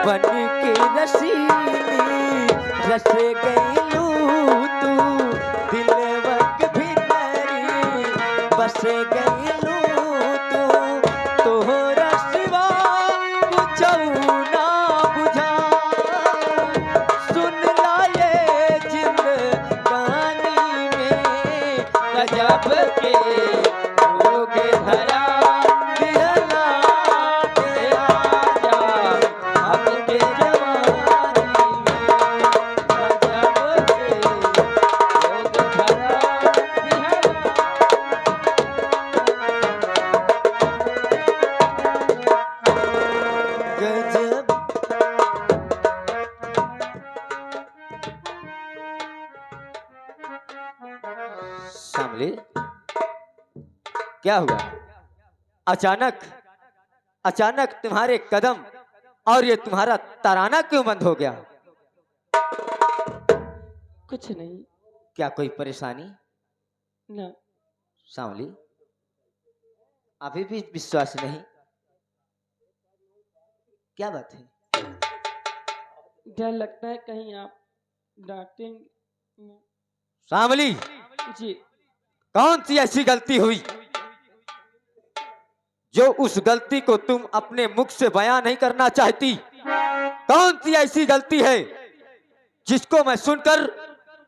बन के रसीली रस गईलू तू दिलवक भीतरी बस गईलू तू तोहरा सिवा कुछौ ना बुझा सुन लाए जिंदगानी में गजब के रोग धरा दिहला के आजा हमके जवानी में गजब के रोग धरा दिहला गजब शामली क्या हुआ? अचानक अचानक तुम्हारे कदम और ये तुम्हारा तराना क्यों बंद हो गया? कुछ नहीं क्या कोई परेशानी? ना। शामली अभी भी विश्वास नहीं? क्या बात है? डर लगता है कहीं आप डांटेंगे। शामली जी कौन सी ऐसी गलती हुई जो उस गलती को तुम अपने मुख से बयां नहीं करना चाहती? कौन सी ऐसी गलती है जिसको मैं सुनकर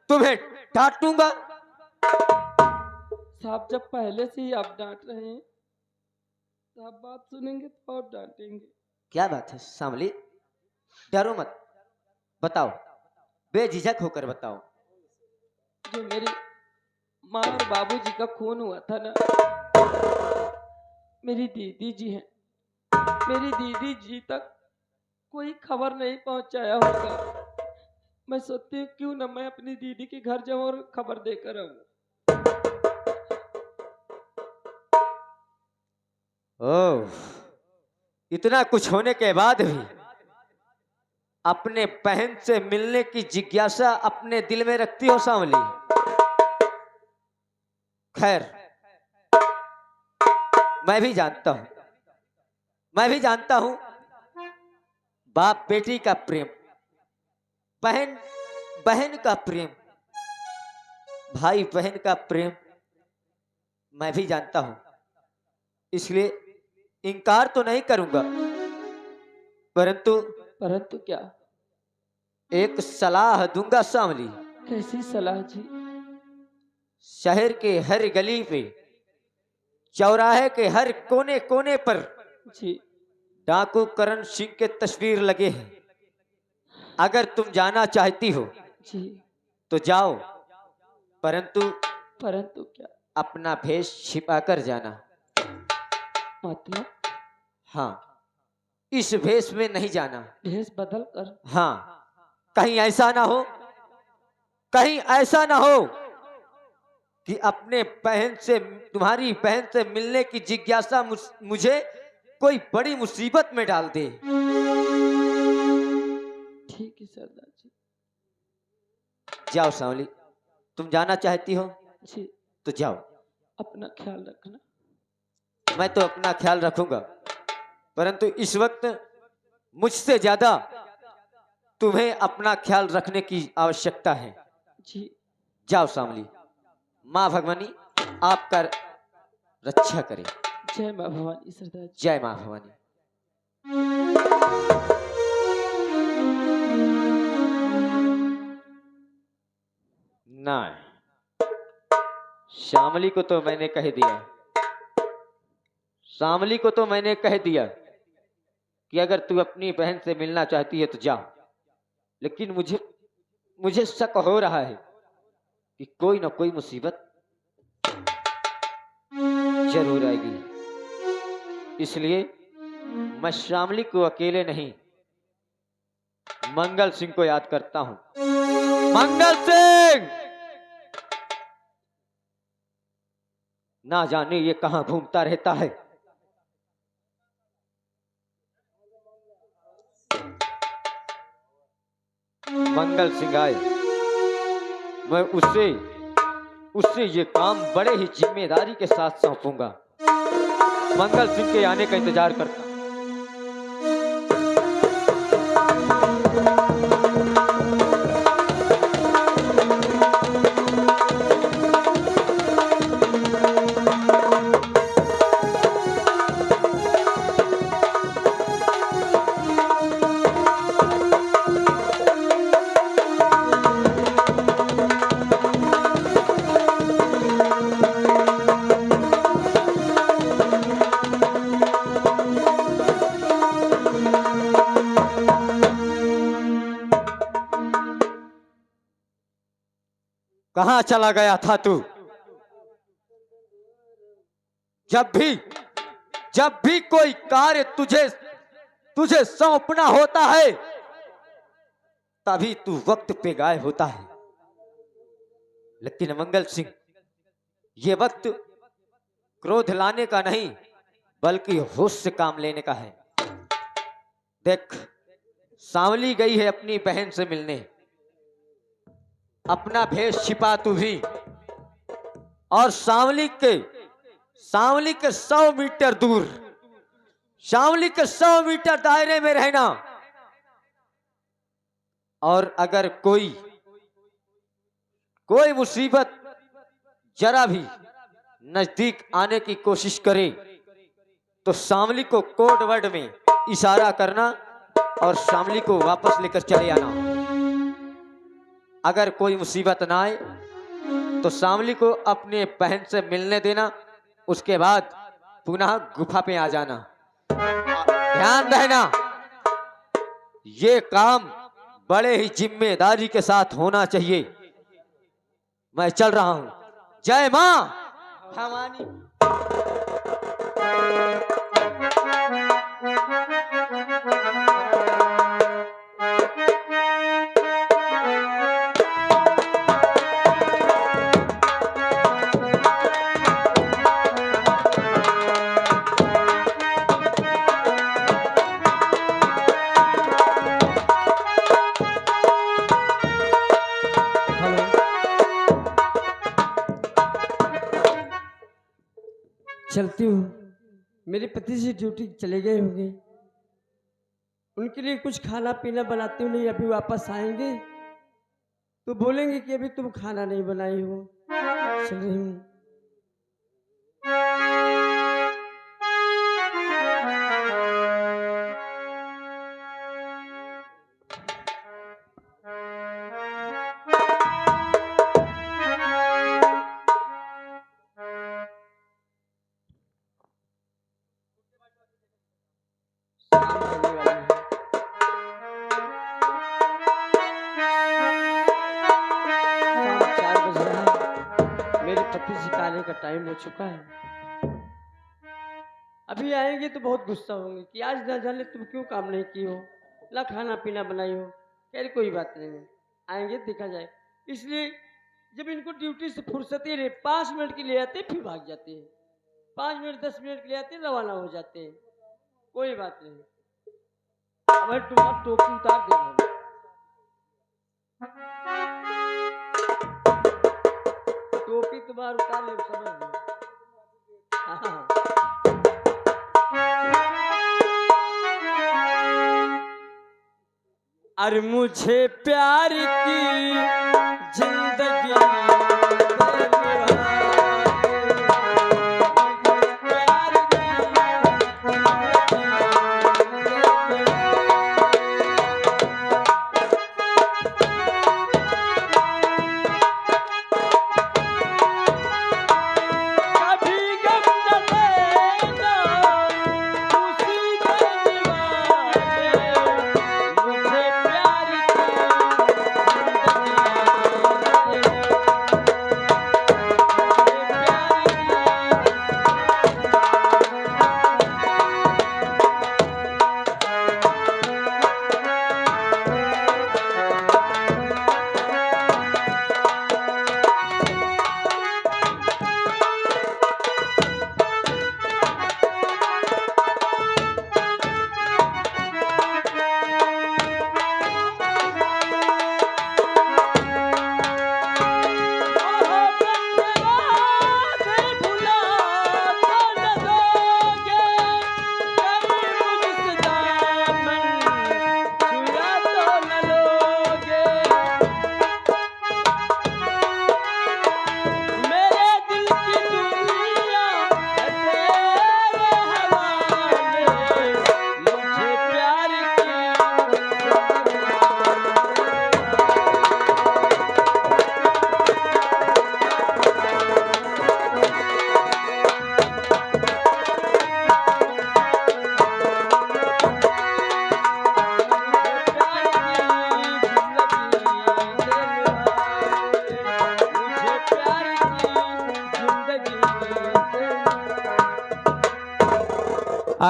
तुम्हें डांटूंगा? साहब जब पहले से ही आप डांट रहे हैं तो आप बात सुनेंगे तो आप डांटेंगे। क्या बात है शामली? डरो मत, बताओ, बेझिझक होकर बताओ। जो मेरी माँ और बाबूजी का खून हुआ था ना, मेरी दीदी जी हैं, मेरी दीदी जी तक कोई खबर नहीं पहुंचाया होगा। मैं सोचती हूँ क्यों ना मैं अपनी दीदी के घर जाऊं और खबर देकर आऊं। ओह, इतना कुछ होने के बाद भी अपने बहन से मिलने की जिज्ञासा अपने दिल में रखती हो शामली? खैर मैं भी जानता हूं, मैं भी जानता हूं बाप बेटी का प्रेम, बहन बहन का प्रेम, भाई बहन का प्रेम मैं भी जानता हूं, इसलिए इनकार तो नहीं करूंगा, परंतु परंतु क्या? एक सलाह दूंगा शामली। कैसी सलाह जी? शहर के हर गली पे, चौराहे के हर कोने कोने पर जी डाकू करण सिंह के तस्वीर लगे हैं। अगर तुम जाना चाहती हो जी। तो जाओ, परंतु परंतु क्या? अपना भेष छिपा कर जाना। मतलब हाँ, इस भेष में नहीं जाना। भेष बदल कर? हाँ, कहीं ऐसा ना हो, कहीं ऐसा ना हो कि अपने बहन से, तुम्हारी बहन से मिलने की जिज्ञासा मुझे कोई बड़ी मुसीबत में डाल दे। ठीक है सरदार जी। जाओ शामली, तुम जाना चाहती हो जी तो जाओ। अपना ख्याल रखना। मैं तो अपना ख्याल रखूंगा, परंतु इस वक्त मुझसे ज्यादा तुम्हें अपना ख्याल रखने की आवश्यकता है। जी जाओ शामली, माँ भगवानी आपका रक्षा करे। जय माँ भवानी सरदार जी। जय माँ भवानी। नहीं, शामली को तो मैंने कह दिया, शामली को तो मैंने कह दिया कि अगर तू अपनी बहन से मिलना चाहती है तो जा, लेकिन मुझे शक हो रहा है कि कोई ना कोई मुसीबत जरूर आएगी, इसलिए मैं शामली को अकेले नहीं, मंगल सिंह को याद करता हूं। मंगल सिंह, ना जाने ये कहां घूमता रहता है। मंगल सिंह आए, मैं उससे ये काम बड़े ही जिम्मेदारी के साथ सौंपूंगा। मंगल सिंह के आने का इंतजार करता। कहां चला गया था तू? जब भी कोई कार्य तुझे सौंपना होता है, तभी तू वक्त पे गायब होता है। लेकिन मंगल सिंह, ये वक्त क्रोध लाने का नहीं, बल्कि होश से काम लेने का है। देख, सांवली गई है अपनी बहन से मिलने। अपना भेष छिपा तू भी, और सांवली के 100 मीटर दूर, सांवली के 100 मीटर दायरे में रहना। और अगर कोई मुसीबत जरा भी नजदीक आने की कोशिश करे, तो सांवली को कोड वर्ड में इशारा करना और सांवली को वापस लेकर चले आना। अगर कोई मुसीबत ना आए तो सांवली को अपने बहन से मिलने देना, उसके बाद पुनः गुफा पे आ जाना। ध्यान रहना, ये काम बड़े ही जिम्मेदारी के साथ होना चाहिए। मैं चल रहा हूं। जय मां भवानी। चलती हूँ, मेरे पति जी ड्यूटी चले गए होंगे, उनके लिए कुछ खाना पीना बनाती हूँ। नहीं अभी वापस आएंगे तो बोलेंगे कि अभी तुम खाना नहीं बनाई हो। चल रही हूँ। सिखाने का टाइम हो चुका है। अभी आएंगे तो बहुत गुस्सा होंगे कि आज ना जाने तुम क्यों काम नहीं की हो, ना खाना पीना बनाई हो। खैर कोई बात नहीं, आएंगे देखा जाए। इसलिए जब इनको ड्यूटी से फुर्सत ही रहे, 5 मिनट के लिए आते फिर भाग जाते हैं, 5 मिनट 10 मिनट के लिए आते रवाना हो जाते हैं। कोई बात नहीं, अब तुम्हारा टोपी उतार दे। टोपी तुम्हारा उतार ले, समझ लो। हाँ। अरे मुझे प्यार की जिंदगी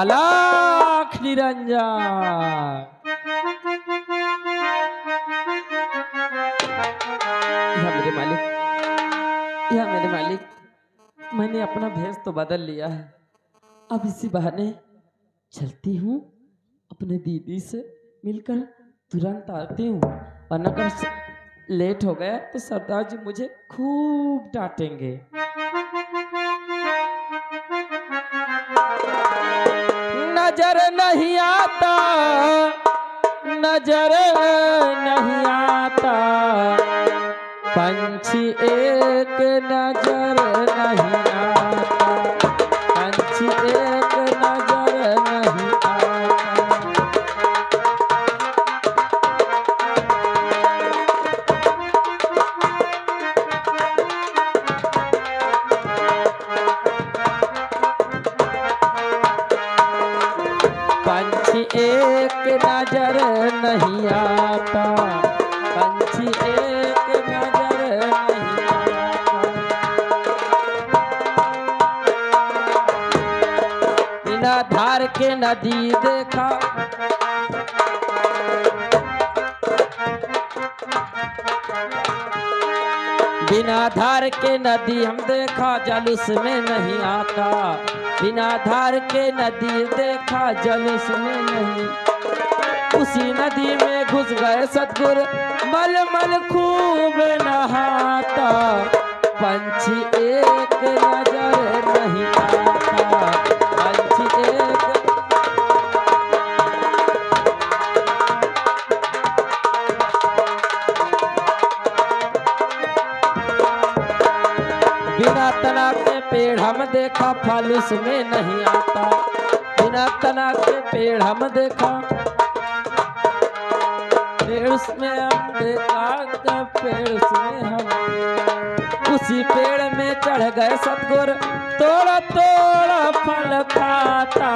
आलाख निरंजन। या मेरे मालिक, या मेरे मालिक, मैंने अपना भेष तो बदल लिया है। अब इसी बहाने चलती हूँ, अपने दीदी से मिलकर तुरंत आती हूँ, वरना अगर लेट हो गया तो सरदार जी मुझे खूब डांटेंगे। नजर नहीं आता, नजर नहीं आता, पंछी एक नजर नहीं आता, पंछी एक नजर नहीं आता। पंछी एक नजर नहीं आता, पंछी एक नजर नहीं आता। बिना धार के नदी देखा, बिना धार के नदी हम देखा, जल उसमें नहीं आता। बिना धार के नदी देखा, जल उसमें नहीं। उसी नदी में घुस गए सतगुरु, मल मल खूब नहाता। पंछी एक नजर नहीं आता, पंछी एक। बिना तना के पेड़ हम देखा, फल उसमें नहीं आता। बिना तना के पेड़ हम देखा, पेड़ उसमें हम देखा, तब पेड़ उसमें हम। उसी पेड़ में चढ़ गए सतगुरु, तोड़ा तोड़ा फल खाता।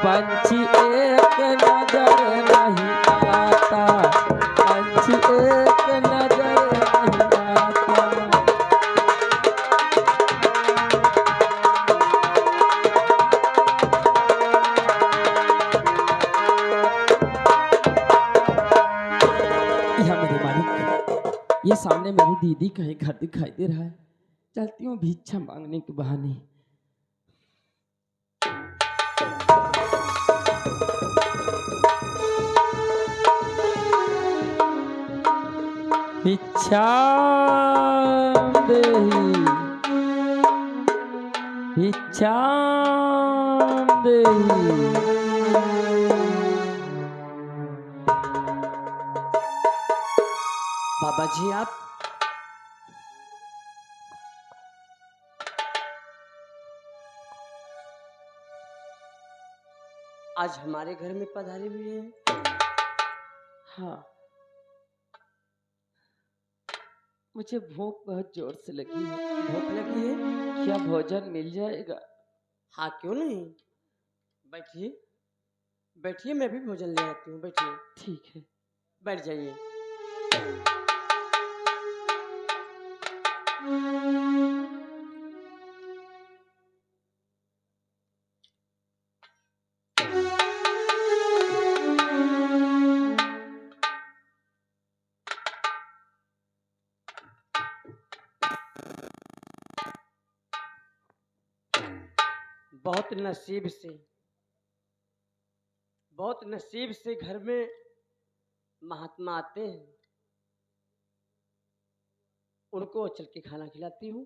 पंछी एक नजर नहीं आता, पंछी एक नजर नहीं आता। ये सामने मेरी दीदी का ही घर दिखाई दे रहा है, चलती हूँ भिक्षा मांगने के बहाने। भिक्षा देही, भिक्षा देही। बाबा जी आप आज हमारे घर में पधारे हुए हैं। हाँ, मुझे भूख बहुत जोर से लगी है। भूख लगी है? क्या भोजन मिल जाएगा? हाँ क्यों नहीं, बैठिए बैठिए, मैं भी भोजन ले आती हूँ, बैठिए। ठीक है। बैठ जाइए। बहुत नसीब से, बहुत नसीब से घर में महात्मा आते हैं, उनको चल के खाना खिलाती हूँ।